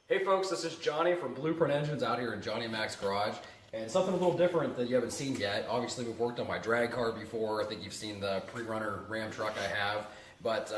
Hey folks, this is Johnny from BluePrint Engines out here in Johnny and Mac's garage. And something a little different that you haven't seen yet. Obviously we've worked on my drag car before. I think you've seen the pre-runner Ram truck I have. But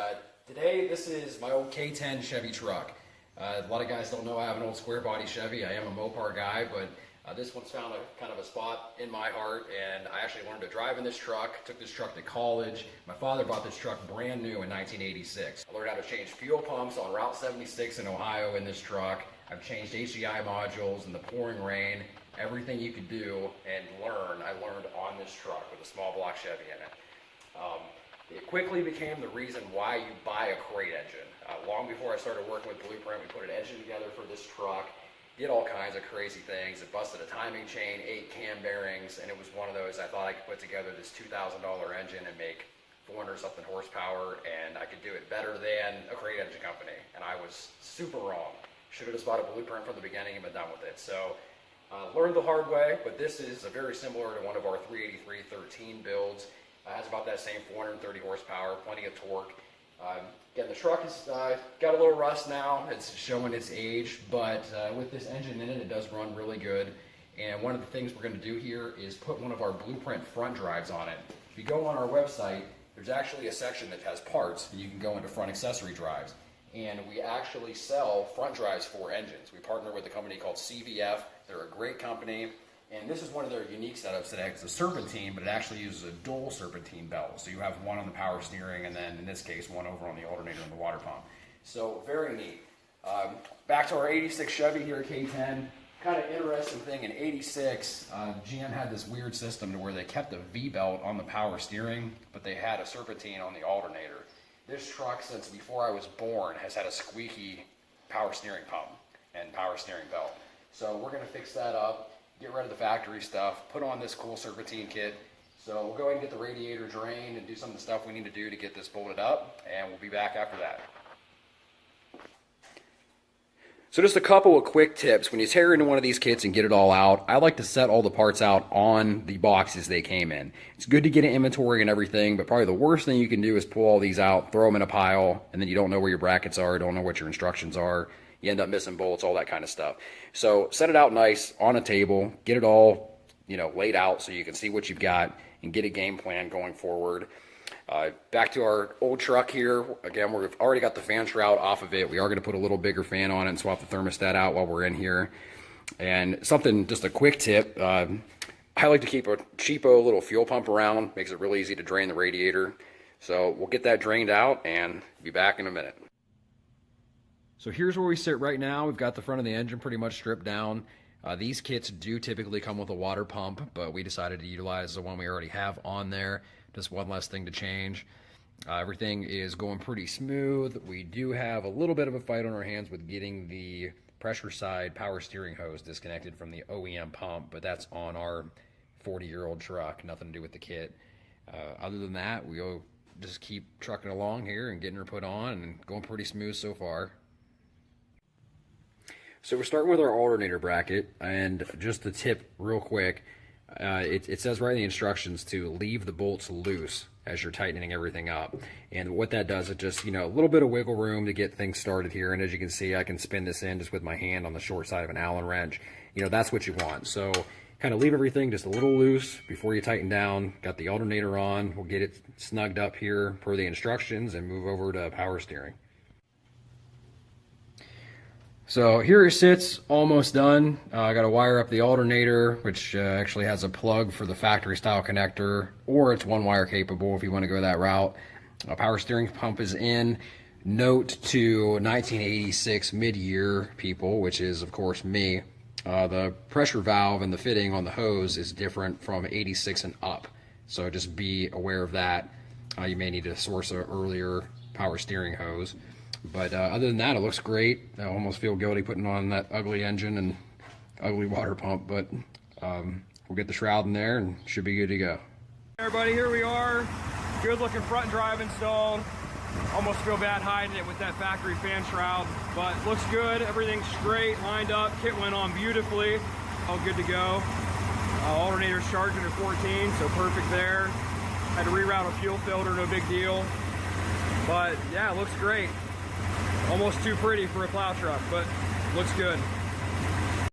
today this is my old K10 Chevy truck. A lot of guys don't know I have an old square body Chevy. I am a Mopar guy, but this one's found a kind of a spot in my heart, and I actually learned to drive in this truck, took this truck to college. My father bought this truck brand new in 1986. I learned how to change fuel pumps on Route 76 in Ohio in this truck. I've changed HDI modules in the pouring rain. Everything you could do and learn, I learned on this truck with a small block Chevy in it. It quickly became the reason why you buy a crate engine. Long before I started working with BluePrint, we put an engine together for this truck. Did all kinds of crazy things. It busted a timing chain, 8 cam bearings, and it was one of those I thought I could put together this $2,000 engine and make 400 something horsepower, and I could do it better than a crate engine company. And I was super wrong. Should have just bought a BluePrint from the beginning and been done with it. So learned the hard way, but this is very similar to one of our 383-13 builds. Has about that same 430 horsepower, plenty of torque. Again, the truck has got a little rust now. It's showing its age, but with this engine in it, it does run really good. And one of the things we're going to do here is put one of our BluePrint front drives on it. If you go on our website, there's actually a section that has parts, and you can go into front accessory drives. And we actually sell front drives for engines. We partner with a company called CVF. They're a great company. And this is one of their unique setups today. It's a serpentine, but it actually uses a dual serpentine belt. So you have one on the power steering, and then in this case, one over on the alternator and the water pump. So very neat. Back to our 86 Chevy here at K10. Kind of interesting thing, in 86, GM had this weird system to where they kept a V-belt on the power steering, but they had a serpentine on the alternator. This truck, since before I was born, has had a squeaky power steering pump and power steering belt. So we're going to fix that up. Get rid of the factory stuff, put on this cool serpentine kit. So we'll go ahead and get the radiator drained and do some of the stuff we need to do to get this bolted up, and we'll be back after that. So just a couple of quick tips. When you tear into one of these kits and get it all out, I like to set all the parts out on the boxes they came in. It's good to get an inventory and everything, but probably the worst thing you can do is pull all these out, throw them in a pile, and then you don't know where your brackets are, don't know what your instructions are. You end up missing bolts, all that kind of stuff. So set it out nice on a table, get it all, laid out so you can see what you've got and get a game plan going forward. Back to our old truck here. Again, we've already got the fan shroud off of it. We are going to put a little bigger fan on it and swap the thermostat out while we're in here. And just a quick tip, I like to keep a cheapo little fuel pump around. Makes it really easy to drain the radiator. So we'll get that drained out and be back in a minute. So here's where we sit right now. We've got the front of the engine pretty much stripped down. These kits do typically come with a water pump, but we decided to utilize the one we already have on there. Just one less thing to change. Everything is going pretty smooth. We do have a little bit of a fight on our hands with getting the pressure side power steering hose disconnected from the OEM pump, but that's on our 40-year-old truck, nothing to do with the kit. Other than that, we'll just keep trucking along here and getting her put on and going pretty smooth so far. So we're starting with our alternator bracket, and just the tip real quick, it says right in the instructions to leave the bolts loose as you're tightening everything up. And what that does, it just, a little bit of wiggle room to get things started here. And as you can see, I can spin this in just with my hand on the short side of an Allen wrench. That's what you want. So kind of leave everything just a little loose before you tighten down. Got the alternator on. We'll get it snugged up here per the instructions and move over to power steering. So here it sits, almost done. I got to wire up the alternator, which actually has a plug for the factory style connector, or it's one wire capable if you want to go that route. Power steering pump is in. Note to 1986 mid-year people, which is of course me, the pressure valve and the fitting on the hose is different from 86 and up. So just be aware of that. You may need to source an earlier power steering hose. But other than that, it looks great. I almost feel guilty putting on that ugly engine and ugly water pump, but we'll get the shroud in there and should be good to go. Everybody, here we are. Good looking front drive installed. Almost feel bad hiding it with that factory fan shroud, but looks good. Everything's straight, lined up. Kit went on beautifully. All good to go. Alternator's charging at 14, so perfect there. Had to reroute a fuel filter, no big deal. But yeah, it looks great. Almost too pretty for a plow truck, but looks good.